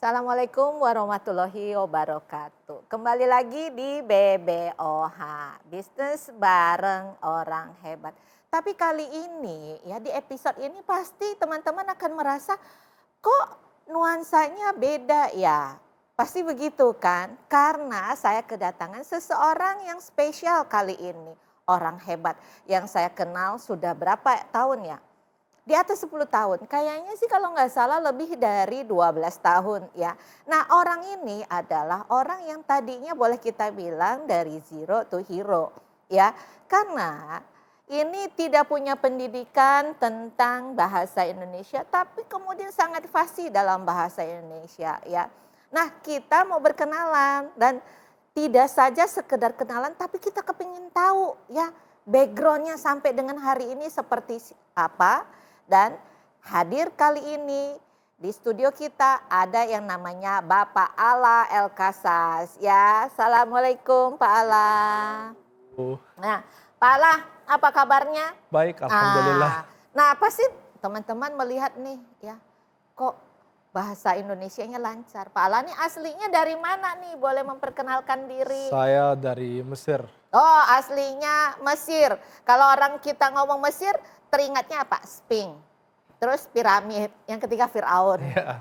Assalamualaikum warahmatullahi wabarakatuh. Kembali lagi di BBOH, bisnis bareng orang hebat. Tapi kali ini ya di episode ini pasti teman-teman akan merasa kok nuansanya beda ya. Pasti begitu kan? Karena saya kedatangan seseorang yang spesial kali ini. Orang hebat yang saya kenal sudah berapa tahun ya? Di atas 10 tahun, kayaknya sih kalau nggak salah lebih dari 12 tahun ya. Nah orang ini adalah orang yang tadinya boleh kita bilang dari zero to hero ya. Karena ini tidak punya pendidikan tentang bahasa Indonesia tapi kemudian sangat fasih dalam bahasa Indonesia ya. Nah kita mau berkenalan dan tidak saja sekedar kenalan tapi kita kepingin tahu ya backgroundnya sampai dengan hari ini seperti apa. Dan hadir kali ini di studio kita ada yang namanya Bapak Ala El Kasas ya. Assalamualaikum Pak Ala. Oh, Nah Pak Ala apa kabarnya? baik, alhamdulillah. Nah pasti teman-teman melihat nih ya kok bahasa Indonesianya lancar. Pak Ala nih aslinya dari mana nih? Boleh memperkenalkan diri? Saya dari Mesir. Oh aslinya Mesir. Kalau orang kita ngomong Mesir teringatnya apa? Sphinx. Terus piramid. Yang ketiga Firaun. Ya.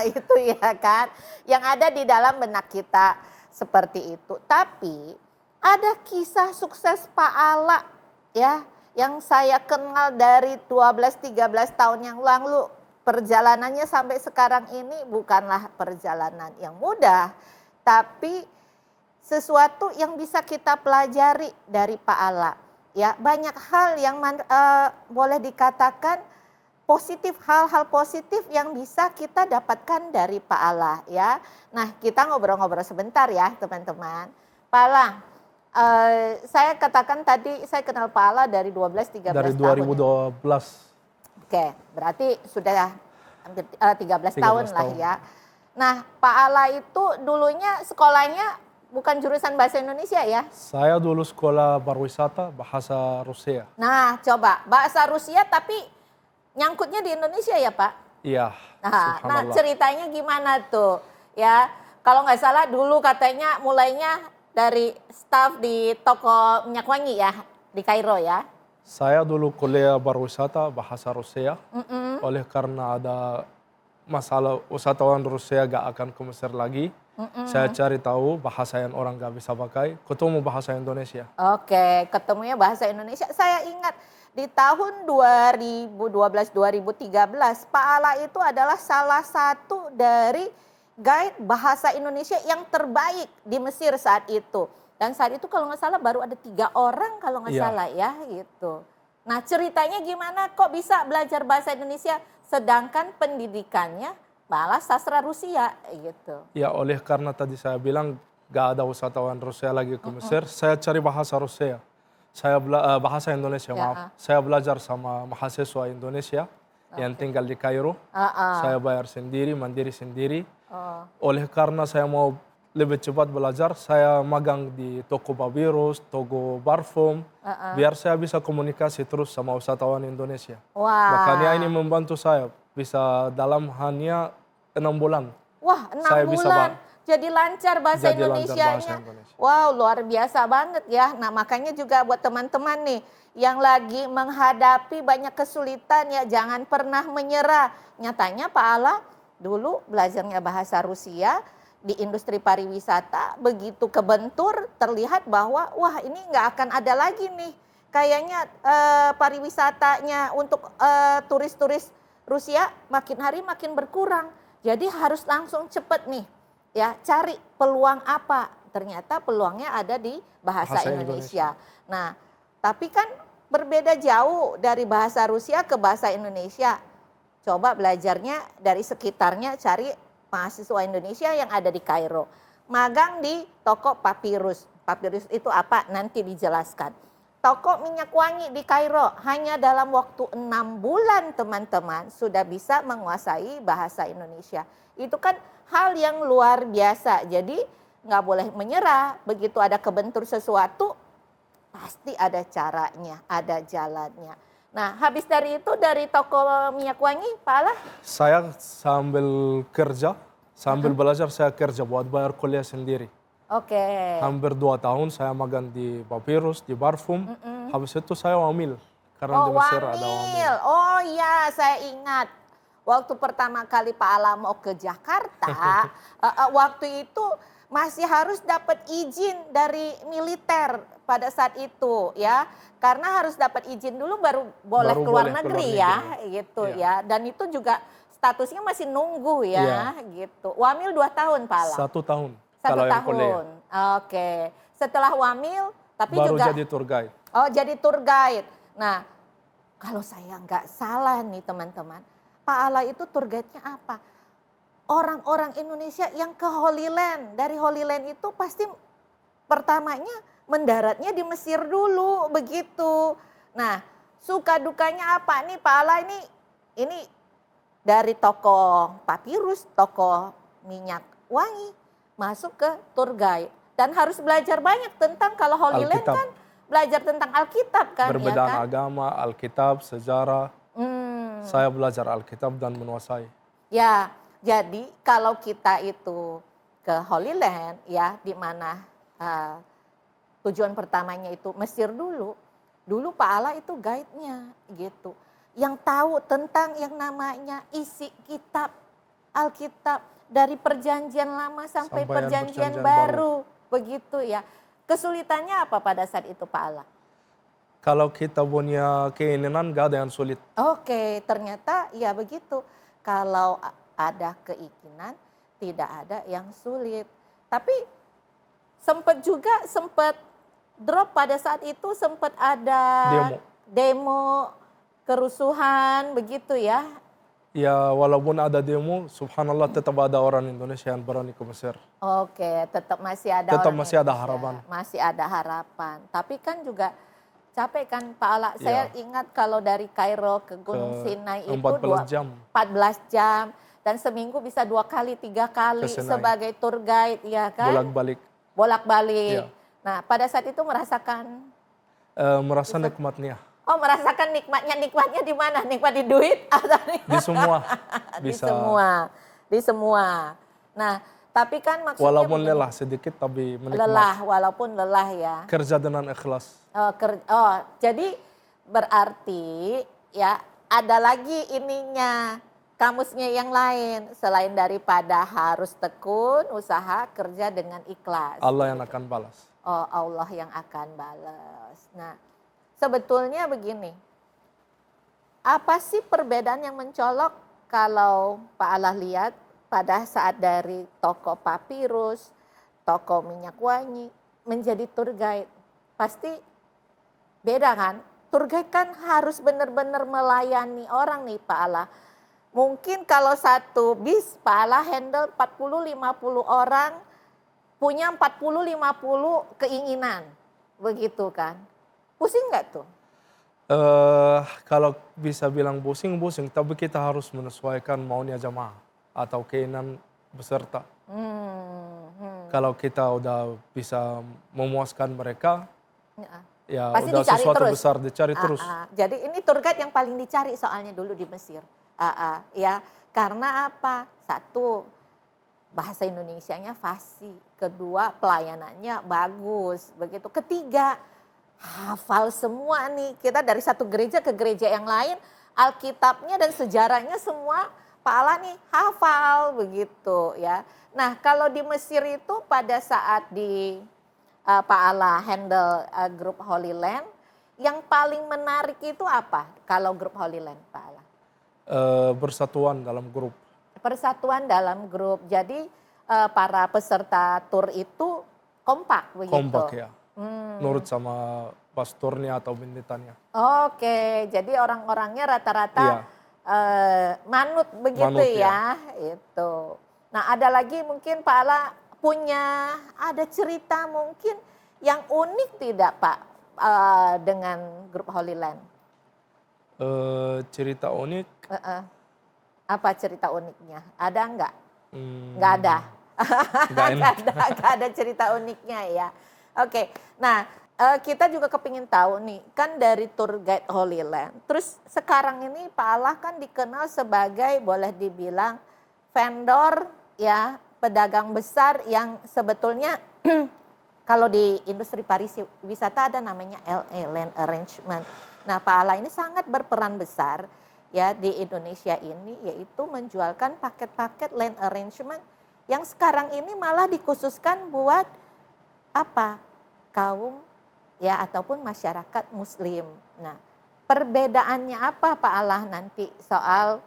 Itu ya kan. Yang ada di dalam benak kita seperti itu. Tapi ada kisah sukses Pak Ala ya. Yang saya kenal dari 12-13 tahun yang lalu. Perjalanannya sampai sekarang ini bukanlah perjalanan yang mudah. Tapi sesuatu yang bisa kita pelajari dari Pak Ala. Ya, banyak hal yang boleh dikatakan positif, hal-hal positif yang bisa kita dapatkan dari Pak Ala ya. Nah, kita ngobrol-ngobrol sebentar ya, teman-teman. Pak Ala, saya katakan tadi saya kenal Pak Ala dari 12-13 Dari tahun. 2012. Oke, berarti sudah hampir 13 13 tahun lah tahun. ya. Nah, Pak Ala itu dulunya sekolahnya bukan jurusan bahasa Indonesia ya? Saya dulu sekolah pariwisata bahasa Rusia. Nah, coba bahasa Rusia tapi nyangkutnya di Indonesia ya, Pak? Iya, Nah, subhanallah. ceritanya gimana tuh? Ya, kalau nggak salah dulu katanya mulainya dari staf di toko minyak wangi ya, di Kairo ya? Saya dulu kuliah pariwisata bahasa Rusia. Mm-mm. Oleh karena ada masalah wisatawan Rusia gak akan ke Mesir lagi. Saya cari tahu bahasa yang orang gak bisa pakai, ketemu bahasa Indonesia. Oke, ketemunya bahasa Indonesia. Saya ingat di tahun 2012-2013, Pak Ala itu adalah salah satu dari guide bahasa Indonesia yang terbaik di Mesir saat itu. Dan saat itu kalau nggak salah baru ada 3 orang kalau nggak Iya. salah ya gitu. Nah ceritanya gimana kok bisa belajar bahasa Indonesia sedangkan pendidikannya malah sastra Rusia gitu. Ya, oleh karena tadi saya bilang gak ada wisatawan Rusia lagi ke Mesir, saya cari bahasa Rusia. Bahasa Indonesia, Ya, maaf. Saya belajar sama mahasiswa Indonesia yang tinggal di Kairo. Saya bayar sendiri, mandiri sendiri. Oh. Oleh karena saya mau lebih cepat belajar, saya magang di toko papirus, toko parfum, biar saya bisa komunikasi terus sama wisatawan Indonesia. Wah. Makanya ini membantu saya bisa dalam hanya 6 bulan. Wah, 6 Saya bisa bulan jadi lancar bahasa jadi lancar Indonesianya. bahasa Indonesia. Wow, luar biasa banget ya. Nah, makanya juga buat teman-teman nih yang lagi menghadapi banyak kesulitan ya, jangan pernah menyerah. Nyatanya Pak Ala dulu belajarnya bahasa Rusia di industri pariwisata, begitu kebentur terlihat bahwa wah ini nggak akan ada lagi nih. Kayaknya pariwisatanya untuk turis-turis Rusia makin hari makin berkurang. Jadi harus langsung cepet nih ya cari peluang apa. Ternyata peluangnya ada di bahasa Indonesia. Nah tapi kan berbeda jauh dari bahasa Rusia ke bahasa Indonesia. Coba belajarnya dari sekitarnya cari mahasiswa Indonesia yang ada di Kairo. Magang di toko papirus. Papirus itu apa? Nanti dijelaskan. Toko minyak wangi di Kairo hanya dalam waktu 6 bulan teman-teman sudah bisa menguasai bahasa Indonesia. Itu kan hal yang luar biasa. Jadi nggak boleh menyerah. Begitu ada kebentur sesuatu pasti ada caranya, ada jalannya. Nah habis dari itu dari toko minyak wangi Pak Ala? Saya sambil kerja Sambil belajar saya kerja buat bayar kuliah sendiri. Oke. Hampir 2 tahun saya magang di Papyrus, di Barfum. Habis itu saya wamil. Karena di Mesir ada wamil. Wamil. Oh iya, saya ingat. Waktu pertama kali Pak Ala mau ke Jakarta, waktu itu masih harus dapat izin dari militer pada saat itu ya. Karena harus dapat izin dulu baru boleh keluar negeri ya, gitu ya. Dan itu juga statusnya masih nunggu ya, gitu. Wamil 2 tahun Pak Ala? 1 tahun. 1 kalau yang tahun. kuliah. Oke. Setelah wamil, tapi baru juga jadi tour guide. Oh, jadi tour guide. Nah, kalau saya nggak salah nih teman-teman, Pak Ala itu tour guide-nya apa? Orang-orang Indonesia yang ke Holy Land. Dari Holy Land itu pasti pertamanya mendaratnya di Mesir dulu, begitu. Nah, suka dukanya apa nih Pak Ala ini dari toko papirus, toko minyak wangi, masuk ke tour guide. Dan harus belajar banyak tentang kalau Holy Land kan belajar tentang Alkitab kan. Perbedaan ya kan? agama, Alkitab, sejarah. Saya belajar Alkitab dan menguasai. Ya, jadi kalau kita itu ke Holy Land ya, di mana tujuan pertamanya itu Mesir dulu. Dulu Pak Ala itu guide-nya gitu. Yang tahu tentang yang namanya isi kitab Alkitab dari perjanjian lama sampai perjanjian baru. Begitu ya. Kesulitannya apa pada saat itu Pak Ala? Kalau kita punya keinginan gak ada yang sulit. Oke, ternyata ya begitu. Kalau ada keinginan tidak ada yang sulit. Tapi sempat drop pada saat itu, sempat ada demo kerusuhan begitu ya. Ya walaupun ada demo, subhanallah tetap ada orang Indonesia yang berani ke Mesir. Oke, tetap masih ada masih ada harapan. Masih ada harapan. Tapi kan juga capek kan Pak Ala. Saya ingat kalau dari Kairo ke Gunung Sinai itu 14 jam. 14 jam. Dan seminggu bisa 2 kali, 3 kali sebagai tour guide ya kan. Bolak-balik. Ya. Nah pada saat itu merasakan? Merasa nikmatnya. Oh, merasakan nikmatnya di mana? Nikmat di duit atau di semua. Bisa. Di semua. Nah, tapi kan maksudnya walaupun lelah sedikit tapi menikmati. Walaupun lelah ya. Kerja dengan ikhlas. Jadi berarti ya ada lagi ininya, kamusnya yang lain selain daripada harus tekun, usaha, kerja dengan ikhlas. Allah yang akan balas. Oh, Allah yang akan balas. Nah, sebetulnya begini, apa sih perbedaan yang mencolok kalau Pak Allah lihat pada saat dari toko papirus, toko minyak wangi, menjadi tour guide? Pasti beda kan? Tour guide kan harus benar-benar melayani orang nih Pak Allah. Mungkin kalau satu bis Pak Allah handle 40-50 orang, punya 40-50 keinginan, begitu kan? Pusing nggak tuh? Kalau bisa bilang pusing, tapi kita harus menyesuaikan maunya jamaah atau keinginan peserta. Kalau kita udah bisa memuaskan mereka, ya pasti udah sesuatu terus. Besar dicari terus. Jadi ini tour guide yang paling dicari soalnya dulu di Mesir. Ya, karena apa? Satu, bahasa Indonesianya fasih. Kedua, pelayanannya bagus. Begitu. Ketiga, hafal semua nih. Kita dari satu gereja ke gereja yang lain, Alkitabnya dan sejarahnya semua Pak Allah nih hafal begitu ya. Nah, kalau di Mesir itu pada saat di Pak Allah handle grup Holy Land, yang paling menarik itu apa kalau grup Holy Land Pak Allah? Bersatuan dalam grup. Persatuan dalam grup. Jadi para peserta tur itu kompak begitu. Kompak ya. Nurut sama pastornya atau pendetanya. Oke, jadi orang-orangnya rata-rata manut begitu ya. Itu. Nah, ada lagi mungkin Pak Ala punya ada cerita mungkin yang unik tidak Pak dengan grup Holy Land? Cerita unik. Apa cerita uniknya? Ada enggak? Enggak ada. Enggak ada cerita uniknya ya. Oke, nah kita juga kepingin tahu nih, kan dari tour guide Holy Land. Terus sekarang ini Pak Allah kan dikenal sebagai boleh dibilang vendor ya pedagang besar yang sebetulnya kalau di industri pariwisata ada namanya LA, Land Arrangement. Nah, Pak Ala ini sangat berperan besar ya di Indonesia ini, yaitu menjualkan paket-paket land arrangement yang sekarang ini malah dikhususkan buat apa? Kaum ya ataupun masyarakat muslim. Nah, perbedaannya apa Pak Allah nanti soal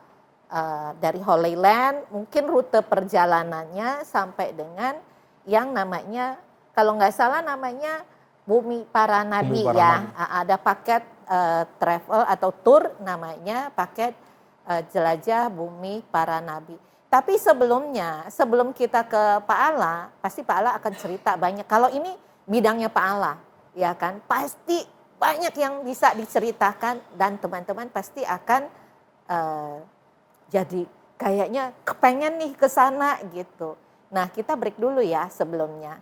dari Holy Land, mungkin rute perjalanannya sampai dengan yang namanya, kalau nggak salah namanya Bumi Para Nabi Bumi Para ya. Nabi. Ada paket travel atau tour namanya paket jelajah Bumi Para Nabi. Tapi sebelumnya, sebelum kita ke Pak Allah, pasti Pak Allah akan cerita banyak. Kalau ini bidangnya Pak Allah, ya kan, pasti banyak yang bisa diceritakan dan teman-teman pasti akan jadi kayaknya kepengen nih ke sana gitu. Nah, kita break dulu ya sebelumnya.